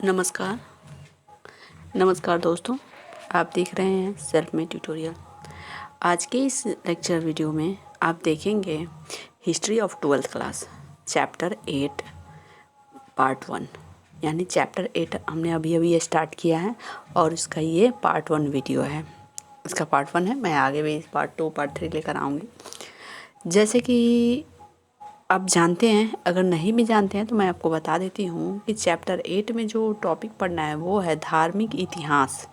नमस्कार नमस्कार दोस्तों, आप देख रहे हैं सेल्फ मेड ट्यूटोरियल। आज के इस लेक्चर वीडियो में आप देखेंगे history of 12th class chapter 8 part 1। यानी चैप्टर 8 हमने अभी स्टार्ट किया है और इसका ये पार्ट 1 वीडियो है। इसका पार्ट 1 है, मैं आगे भी पार्ट 2 पार्ट 3 लेकर आऊँगी। जैसे कि आप जानते हैं, अगर नहीं भी जानते हैं तो मैं आपको बता देती हूँ कि चैप्टर 8 में जो टॉपिक पढ़ना है वो है धार्मिक इतिहास,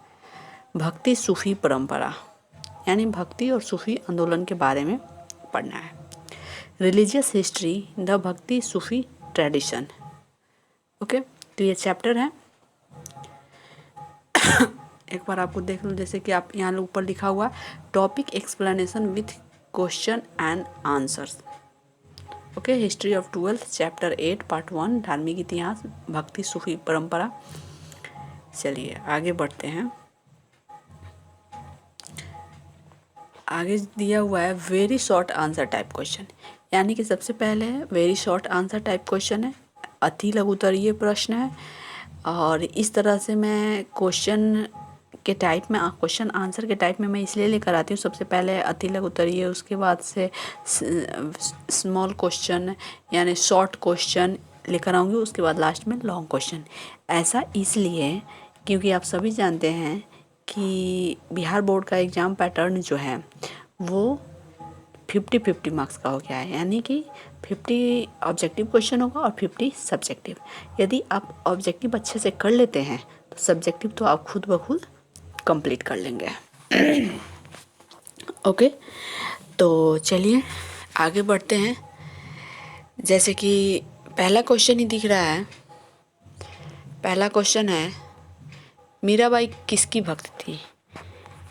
भक्ति सूफी परंपरा, यानी भक्ति और सूफी आंदोलन के बारे में पढ़ना है। रिलीजियस हिस्ट्री द भक्ति सूफी ट्रेडिशन। ओके, तो ये चैप्टर है। एक बार आपको देख लो, जैसे कि आप यहाँ ऊपर लिखा हुआ topic explanation with question and answers. Okay, history of 12th chapter 8 part 1 धार्मिक इतिहास, भक्ति सूफी परंपरा। चलिए आगे बढ़ते हैं। आगे दिया हुआ है very short answer type question, यानी कि सबसे पहले very short answer type question है, अति लघुत्तरीय प्रश्न है। और इस तरह से मैं क्वेश्चन के टाइप में, क्वेश्चन आंसर के टाइप में मैं इसलिए लेकर आती हूँ। सबसे पहले अति लघुत्तरीय, उसके बाद से स्मॉल क्वेश्चन यानी शॉर्ट क्वेश्चन लेकर आऊँगी, उसके बाद लास्ट में लॉन्ग क्वेश्चन। ऐसा इसलिए क्योंकि आप सभी जानते हैं कि बिहार बोर्ड का एग्ज़ाम पैटर्न जो है वो 50-50 मार्क्स का हो गया है, यानी कि 50 ऑब्जेक्टिव क्वेश्चन होगा और 50 सब्जेक्टिव। यदि आप ऑब्जेक्टिव अच्छे से कर लेते हैं तो सब्जेक्टिव तो आप खुद ब खुद कंप्लीट कर लेंगे। ओके, तो चलिए आगे बढ़ते हैं। जैसे कि पहला क्वेश्चन ही दिख रहा है। पहला क्वेश्चन है, मीराबाई किसकी भक्त थी?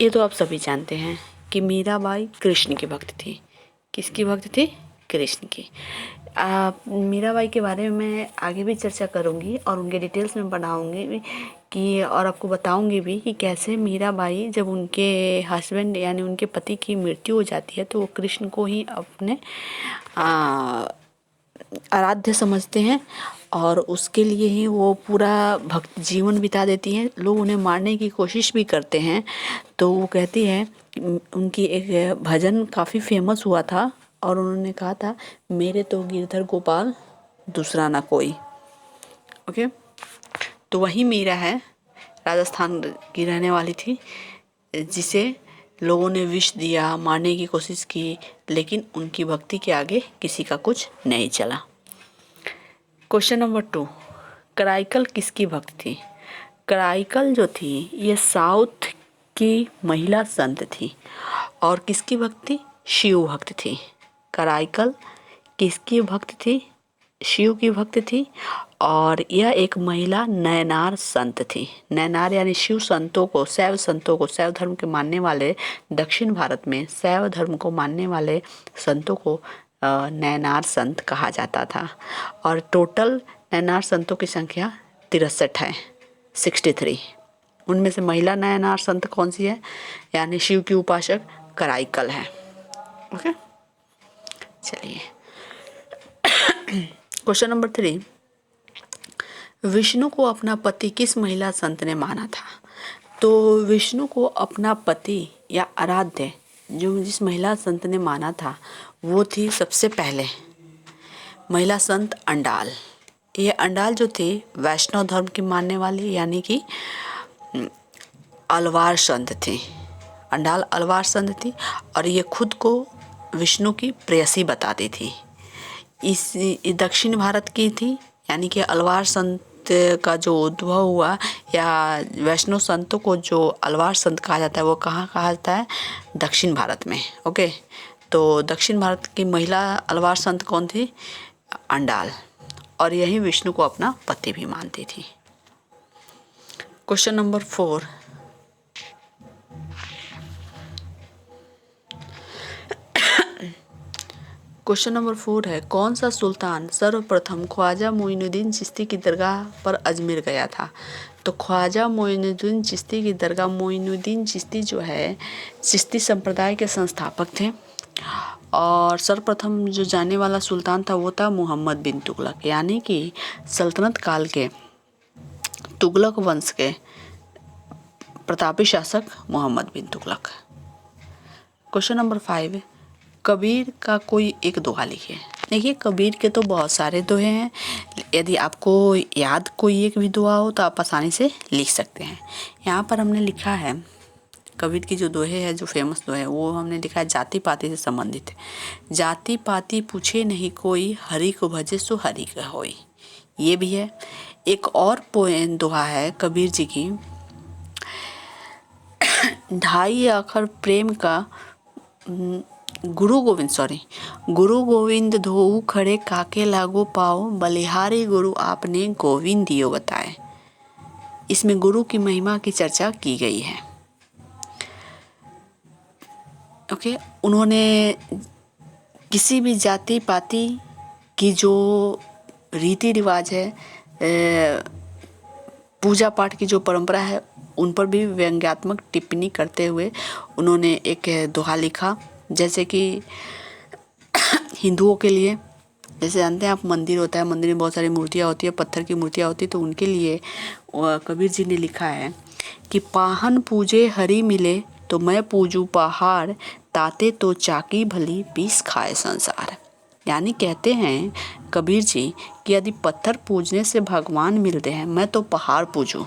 ये तो आप सभी जानते हैं कि मीराबाई कृष्ण की भक्त थी। किसकी भक्त थी? कृष्ण की। मीराबाई के बारे में मैं आगे भी चर्चा करूंगी और उनके डिटेल्स में बढ़ाऊंगी कि, और आपको बताऊंगी भी कि कैसे मीराबाई जब उनके हस्बैंड यानी उनके पति की मृत्यु हो जाती है तो वो कृष्ण को ही अपने आराध्य समझते हैं और उसके लिए ही वो पूरा भक्त जीवन बिता देती हैं। लोग उन्हें मारने की कोशिश भी करते हैं तो वो कहती है, उनकी एक भजन काफ़ी फेमस हुआ था और उन्होंने कहा था, मेरे तो गिरधर गोपाल दूसरा ना कोई। ओके, तो वही मीरा है, राजस्थान की रहने वाली थी, जिसे लोगों ने विष दिया, मारने की कोशिश की, लेकिन उनकी भक्ति के आगे किसी का कुछ नहीं चला। क्वेश्चन नंबर 2, कराईकल किसकी भक्त थी? कराईकल जो थी ये साउथ की महिला संत थी और किसकी भक्त थी? शिव भक्त थी। कराईकल किसकी भक्त थी? शिव की भक्त थी और यह एक महिला नयनार संत थी। नयनार यानी शिव संतों को, शैव संतों को, शैव धर्म के मानने वाले, दक्षिण भारत में शैव धर्म को मानने वाले संतों को नयनार संत कहा जाता था। और टोटल नयनार संतों की संख्या 63 है, 63। उनमें से महिला नयनार संत कौन सी है? यानी शिव की उपासक कराईकल है। ओके, चलिए क्वेश्चन नंबर 3, विष्णु को अपना पति किस महिला संत ने माना था? तो विष्णु को अपना पति या आराध्य जो जिस महिला संत ने माना था वो थी सबसे पहले महिला संत अंडाल। ये अंडाल जो थी वैष्णव धर्म की मानने वाली, यानी कि अलवार संत थी। अंडाल अलवार संत थी और ये खुद को विष्णु की प्रेयसी बताती थी। इस दक्षिण भारत की थी, यानी कि अलवार संत का जो उद्भव हुआ या वैष्णव संतों को जो अलवार संत कहा जाता है वो कहाँ कहा जाता है? दक्षिण भारत में। ओके, तो दक्षिण भारत की महिला अलवार संत कौन थी? अंडाल, और यही विष्णु को अपना पति भी मानती थी। क्वेश्चन नंबर 4, क्वेश्चन नंबर 4 है, कौन सा सुल्तान सर्वप्रथम ख्वाजा मोइनुद्दीन चिश्ती की दरगाह पर अजमेर गया था? तो ख्वाजा मोइनुद्दीन चिश्ती की दरगाह, मोइनुद्दीन चिश्ती जो है चिश्ती संप्रदाय के संस्थापक थे और सर्वप्रथम जो जाने वाला सुल्तान था वो था मोहम्मद बिन तुगलक, यानी कि सल्तनत काल के तुगलक वंश के प्रतापी शासक मोहम्मद बिन तुगलक। क्वेश्चन नंबर 5, कबीर का कोई एक दोहा लिखिए। देखिए कबीर के तो बहुत सारे दोहे हैं, यदि आपको याद कोई एक भी दोहा हो तो आप आसानी से लिख सकते हैं। यहाँ पर हमने लिखा है कबीर की जो दोहे है, जो फेमस दोहे है, वो हमने लिखा है जाति पाति से संबंधित है। जाति पाति पूछे नहीं कोई, हरि को भजे सो हरि का होई, ये भी है। एक और पोएम दोहा है कबीर जी की, ढाई अखर प्रेम का गुरु गोविंद धोऊ खड़े काके लागो पाओ, बलिहारी गुरु आपने गोविंद दियो बताए। इसमें गुरु की महिमा की चर्चा की गई है। ओके, उन्होंने किसी भी जाति पाति की जो रीति रिवाज है, पूजा पाठ की जो परंपरा है, उन पर भी व्यंग्यात्मक टिप्पणी करते हुए उन्होंने एक दोहा लिखा। जैसे कि हिंदुओं के लिए, जैसे जानते हैं आप, मंदिर होता है, मंदिर में बहुत सारी मूर्तियाँ होती है, पत्थर की मूर्तियाँ होती है, तो उनके लिए कबीर जी ने लिखा है कि पाहन पूजे हरि मिले तो मैं पूजू पहाड़, ताते तो चाकी भली पीस खाए संसार। यानी कहते हैं कबीर जी कि यदि पत्थर पूजने से भगवान मिलते हैं, मैं तो पहाड़ पूजूं।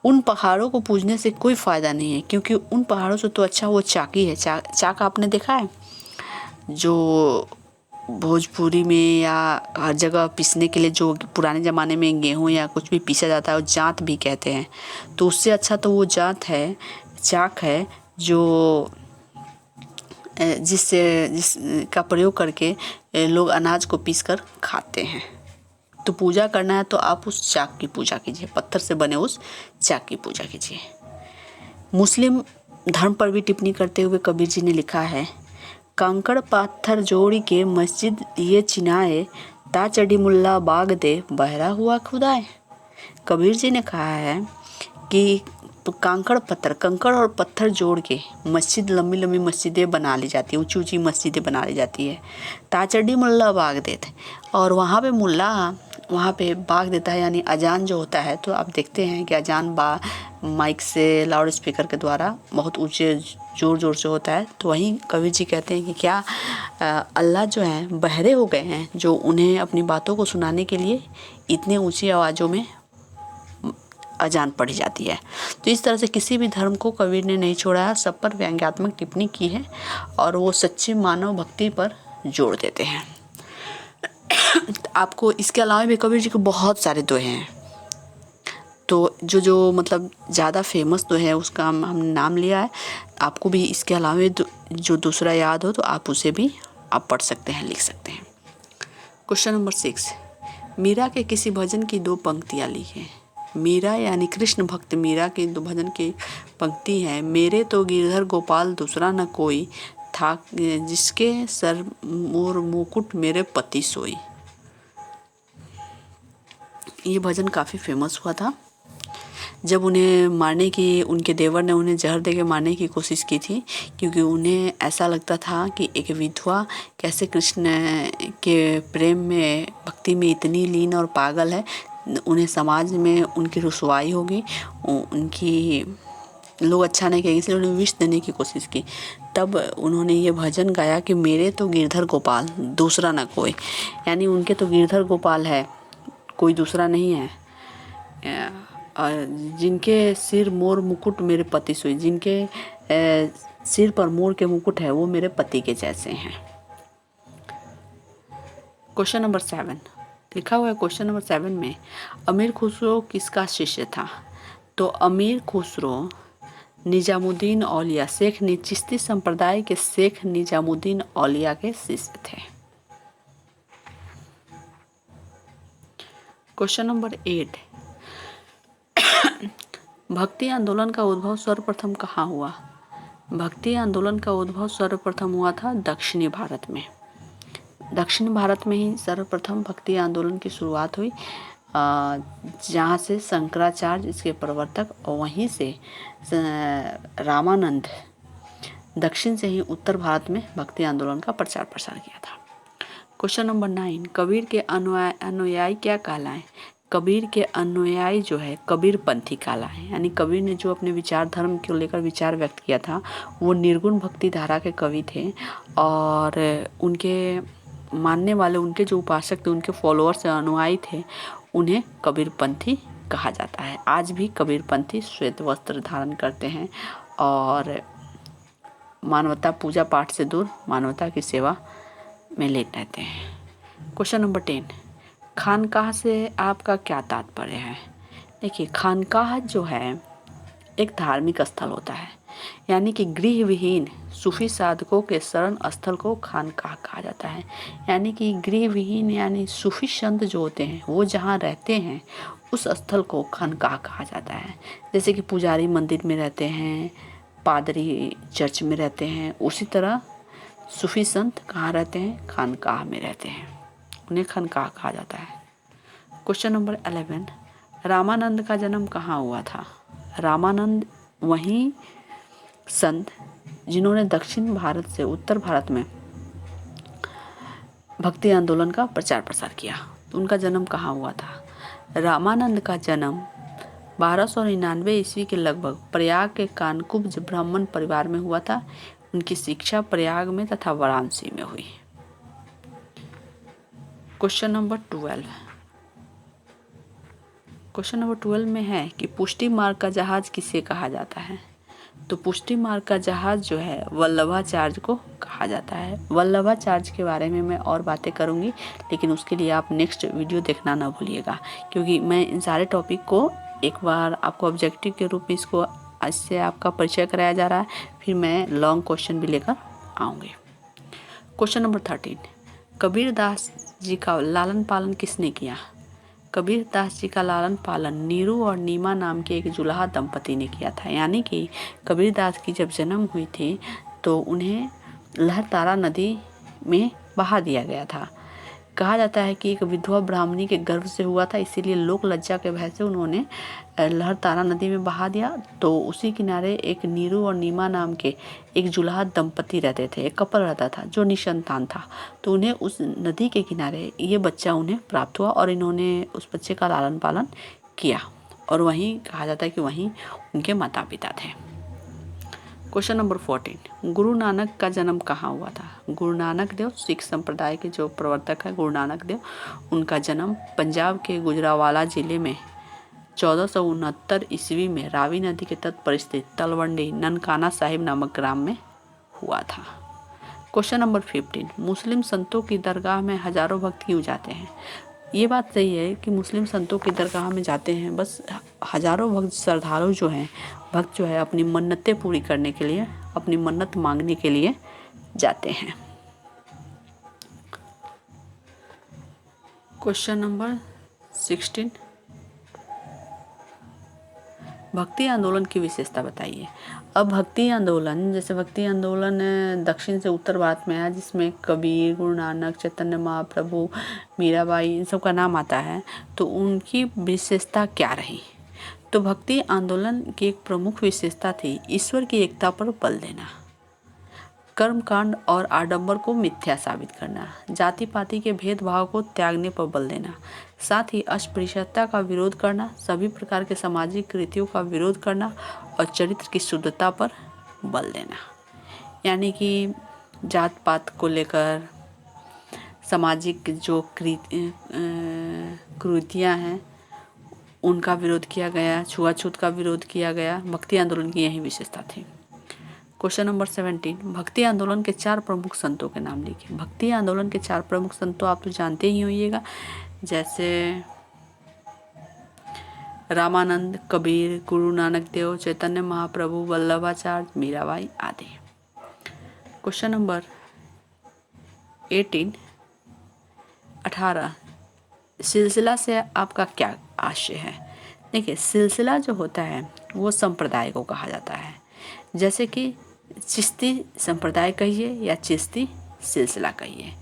उन पहाड़ों को पूजने से कोई फ़ायदा नहीं है, क्योंकि उन पहाड़ों से तो अच्छा वो चाकी है। चाक आपने देखा है, जो भोजपुरी में या हर जगह पीसने के लिए जो पुराने ज़माने में गेहूं या कुछ भी पीसा जाता है, वो जांत भी कहते हैं। तो उससे अच्छा तो वो जांत है, चाक है, जो जिसका प्रयोग करके लोग अनाज को पीसकर खाते हैं। तो पूजा करना है तो आप उस चाक की पूजा कीजिए, पत्थर से बने उस चाक की पूजा कीजिए। मुस्लिम धर्म पर भी टिप्पणी करते हुए कबीर जी ने लिखा है, कंकड़ पत्थर जोड़ी के मस्जिद ये चिनाए, ता चढ़ी मुल्ला बाग दे बहरा हुआ खुदाए। कबीर जी ने कहा है कि कंकड़ और पत्थर जोड़ के मस्जिद, लंबी लंबी मस्जिदें बना ली जाती है, ऊंची ऊंची मस्जिदें बना ली जाती है। ताचड्डी मुल्ला बाग देते, और वहाँ पे मुल्ला वहाँ पे बाग देता है, यानी अजान जो होता है। तो आप देखते हैं कि अजान माइक से, लाउड स्पीकर के द्वारा बहुत ऊंचे ज़ोर ज़ोर से होता है। तो वहीं कबीर जी कहते हैं कि क्या अल्लाह जो है बहरे हो गए हैं, जो उन्हें अपनी बातों को सुनाने के लिए इतनी ऊंची आवाज़ों में अजान पढ़ी जाती है। तो इस तरह से किसी भी धर्म को कबीर ने नहीं छोड़ा है, सब पर व्यंग्यात्मक टिप्पणी की है, और वो सच्ची मानव भक्ति पर जोड़ देते हैं। आपको इसके अलावा भी कबीर जी के बहुत सारे दोहे हैं, तो जो मतलब ज़्यादा फेमस दोहे है उसका हमने नाम लिया है। आपको भी इसके अलावा जो दूसरा याद हो तो आप उसे भी आप पढ़ सकते हैं, लिख सकते हैं। क्वेश्चन नंबर 6, मीरा के किसी भजन की 2 पंक्तियाँ लिखें। मीरा यानी कृष्ण भक्त मीरा की 2 भजन की पंक्ति है, मेरे तो गिरधर गोपाल दूसरा न कोई, था जिसके सर मोर मुकुट मेरे पति सोई। ये भजन काफ़ी फेमस हुआ था जब उन्हें मारने की, उनके देवर ने उन्हें जहर देके मारने की कोशिश की थी, क्योंकि उन्हें ऐसा लगता था कि एक विधवा कैसे कृष्ण के प्रेम में, भक्ति में इतनी लीन और पागल है, उन्हें समाज में उनकी रुसवाई होगी, उनकी लोग अच्छा नहीं कहेंगे, इसलिए उन्हें विष देने की कोशिश की। तब उन्होंने ये भजन गाया कि मेरे तो गिरधर गोपाल दूसरा न कोई, यानी उनके तो गिरधर गोपाल है, कोई दूसरा नहीं है। जिनके सिर मोर मुकुट मेरे पति सोई, जिनके सिर पर मोर के मुकुट है वो मेरे पति के जैसे हैं। क्वेश्चन नंबर 7 लिखा हुआ है। क्वेश्चन नंबर 7 में अमीर खुसरो किसका शिष्य था? तो अमीर खुसरो निजामुद्दीन औलिया, शेख चिश्ती संप्रदाय के शेख निजामुद्दीन औलिया के शिष्य थे। क्वेश्चन नंबर 8, भक्ति आंदोलन का उद्भव सर्वप्रथम कहाँ हुआ? भक्ति आंदोलन का उद्भव सर्वप्रथम हुआ था दक्षिणी भारत में। दक्षिण भारत में ही सर्वप्रथम भक्ति आंदोलन की शुरुआत हुई, जहाँ से शंकराचार्य इसके प्रवर्तक, और वहीं से रामानंद दक्षिण से ही उत्तर भारत में भक्ति आंदोलन का प्रचार प्रसार किया था। क्वेश्चन नंबर 9, कबीर के अनुयायी क्या कहलाएं? कबीर के अनुयायी जो है कबीर पंथी कहलाए। यानी कबीर ने जो अपने विचार धर्म को लेकर विचार व्यक्त किया था वो निर्गुण भक्ति धारा के कवि थे और उनके मानने वाले, उनके जो उपासक थे, उनके फॉलोअर्स अनुयायी थे, उन्हें कबीर पंथी कहा जाता है। आज भी कबीर पंथी श्वेत वस्त्र धारण करते हैं और मानवता पूजा पाठ से दूर मानवता की सेवा में लीन रहते हैं। क्वेश्चन नंबर 10, खानकाह से आपका क्या तात्पर्य है? देखिए, खानकाह जो है एक धार्मिक स्थल होता है, यानी कि गृह विहीन सूफी साधकों के शरण स्थल को खानकाह कहा जाता है। यानी कि गृह विहीन यानी सूफी संत जो होते हैं वो जहाँ रहते हैं उस स्थल को खानकाह कहा जाता है। जैसे कि पुजारी मंदिर में रहते हैं, पादरी चर्च में रहते हैं, उसी तरह सूफी संत कहाँ रहते हैं? खानकाह में रहते हैं, उन्हें खानकाह कहा जाता है। क्वेश्चन नंबर 11, रामानंद का जन्म कहाँ हुआ था? रामानंद वही संत जिन्होंने दक्षिण भारत से उत्तर भारत में भक्ति आंदोलन का प्रचार प्रसार किया, तो उनका जन्म कहाँ हुआ था? रामानंद का जन्म 1299 ईस्वी के लगभग प्रयाग के कानकुब्ज ब्राह्मण परिवार में हुआ था। उनकी शिक्षा प्रयाग में तथा वाराणसी में हुई। क्वेश्चन नंबर 12 में है कि पुष्टि मार्ग का जहाज किसे कहा जाता है? तो पुष्टि मार्ग का जहाज जो है वल्लभाचार्य को कहा जाता है। वल्लभाचार्य के बारे में मैं और बातें करूंगी, लेकिन उसके लिए आप नेक्स्ट वीडियो देखना ना भूलिएगा, क्योंकि मैं इन सारे टॉपिक को एक बार आपको ऑब्जेक्टिव के रूप में इसको आज से आपका परिचय कराया जा रहा है, फिर मैं लॉन्ग क्वेश्चन भी लेकर आऊँगी। क्वेश्चन नंबर 13, कबीर दास जी का लालन पालन किसने किया? कबीर दास जी का लालन पालन नीरू और नीमा नाम के एक जुलाहा दंपति ने किया था। यानी कि कबीर दास की जब जन्म हुई थी तो उन्हें लहरतारा नदी में बहा दिया गया था। कहा जाता है कि एक विधवा ब्राह्मणी के गर्भ से हुआ था, इसीलिए लोक लज्जा के भय से उन्होंने लहरतारा नदी में बहा दिया। तो उसी किनारे एक नीरू और नीमा नाम के एक जुलाहा दंपति रहते थे, एक कपल रहता था जो निसंतान था। तो उन्हें उस नदी के किनारे ये बच्चा उन्हें प्राप्त हुआ और इन्होंने उस बच्चे का लालन पालन किया और वहीं कहा जाता है कि वहीं उनके माता पिता थे। क्वेश्चन नंबर 14, गुरु नानक का जन्म कहाँ हुआ था? गुरु नानक देव सिख संप्रदाय के जो प्रवर्तक है गुरु नानक देव, उनका जन्म पंजाब के गुजरावाला जिले में 1469 ईस्वी में रावी नदी के तट पर स्थित तलवंडी ननकाना साहिब नामक ग्राम में हुआ था। क्वेश्चन नंबर 15, मुस्लिम संतों की दरगाह में हजारों भक्त क्यों जाते हैं? ये बात सही है कि मुस्लिम संतों की दरगाह में जाते हैं, बस हजारों भक्त श्रद्धालु जो हैं, भक्त जो है अपनी मन्नतें पूरी करने के लिए, अपनी मन्नत मांगने के लिए जाते हैं। क्वेश्चन नंबर 16, भक्ति आंदोलन की विशेषता बताइए। अब भक्ति आंदोलन, जैसे भक्ति आंदोलन दक्षिण से उत्तर भारत में है, जिसमें कबीर, गुरु नानक, चैतन्य महाप्रभु, मीराबाई, इन सब का नाम आता है, तो उनकी विशेषता क्या रही? तो भक्ति आंदोलन की एक प्रमुख विशेषता थी ईश्वर की एकता पर बल देना, कर्मकांड और आडंबर को मिथ्या साबित करना, जाति पाति के भेदभाव को त्यागने पर बल देना, साथ ही अस्पृश्यता का विरोध करना, सभी प्रकार के सामाजिक कृतियों का विरोध करना और चरित्र की शुद्धता पर बल देना। यानी कि जात पात को लेकर सामाजिक जो कृतियाँ हैं उनका विरोध किया गया, छुआछूत का विरोध किया गया। भक्ति आंदोलन की यही विशेषता थी। क्वेश्चन नंबर 17, भक्ति आंदोलन के 4 प्रमुख संतों के नाम लिखिए। भक्ति आंदोलन के 4 प्रमुख संतों आप तो जानते ही होइएगा, जैसे रामानंद, कबीर, गुरु नानक देव, चैतन्य महाप्रभु, वल्लभाचार्य, मीराबाई आदि। क्वेश्चन नंबर 18, सिलसिला से आपका क्या आशय है? देखिए, सिलसिला जो होता है वो संप्रदाय को कहा जाता है, जैसे कि चिश्ती संप्रदाय कहिए या चिश्ती सिलसिला कहिए।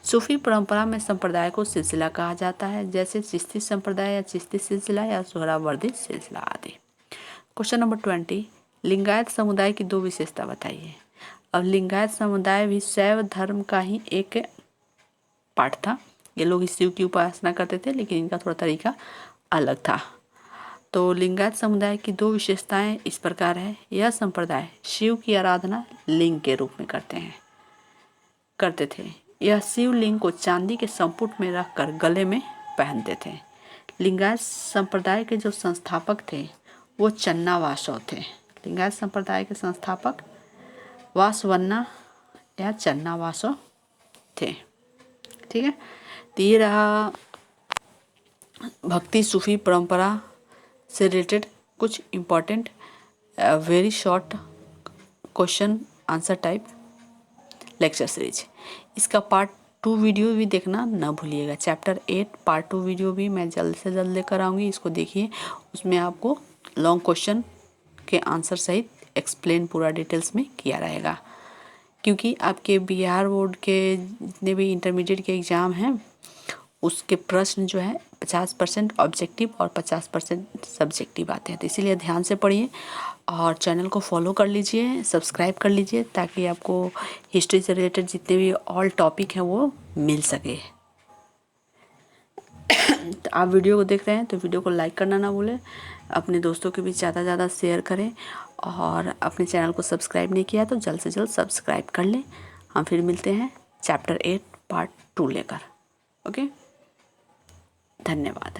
सूफी परंपरा में संप्रदाय को सिलसिला कहा जाता है, जैसे चिश्ती संप्रदाय या चिश्ती सिलसिला या सोहरावर्दी सिलसिला आदि। क्वेश्चन नंबर 20, लिंगायत समुदाय की 2 विशेषता बताइए। अब लिंगायत समुदाय भी शैव धर्म का ही एक पार्ट था। ये लोग शिव की उपासना करते थे, लेकिन इनका थोड़ा तरीका अलग था। तो लिंगायत समुदाय की 2 विशेषताएं इस प्रकार है। यह संप्रदाय शिव की आराधना लिंग के रूप में करते थे। यह शिवलिंग को चांदी के संपुट में रखकर गले में पहनते थे। लिंगायत संप्रदाय के जो संस्थापक थे वो चन्ना वासव थे। लिंगायत संप्रदाय के संस्थापक वासवन्ना या चन्ना वासव थे। ठीक है, तो ये रहा भक्ति सूफी परंपरा से रिलेटेड कुछ important very short question answer type lecture series. इसका पार्ट 2 वीडियो भी देखना ना भूलिएगा। चैप्टर 8 पार्ट 2 वीडियो भी मैं जल्द से जल्द लेकर आऊँगी, इसको देखिए। उसमें आपको लॉन्ग क्वेश्चन के आंसर सहित एक्सप्लेन पूरा डिटेल्स में किया रहेगा, क्योंकि आपके बिहार बोर्ड के जितने भी इंटरमीडिएट के एग्ज़ाम हैं उसके प्रश्न जो है 50% ऑब्जेक्टिव और 50% सब्जेक्टिव आते हैं। तो इसीलिए ध्यान से पढ़िए और चैनल को फॉलो कर लीजिए, सब्सक्राइब कर लीजिए, ताकि आपको हिस्ट्री से रिलेटेड जितने भी ऑल टॉपिक हैं वो मिल सके। तो आप वीडियो को देख रहे हैं तो वीडियो को लाइक करना ना भूलें, अपने दोस्तों के बीच ज़्यादा से ज़्यादा शेयर करें, और अपने चैनल को सब्सक्राइब नहीं किया तो जल्द से जल्द सब्सक्राइब कर लें। हम फिर मिलते हैं चैप्टर 8 पार्ट 2 लेकर। ओके, धन्यवाद।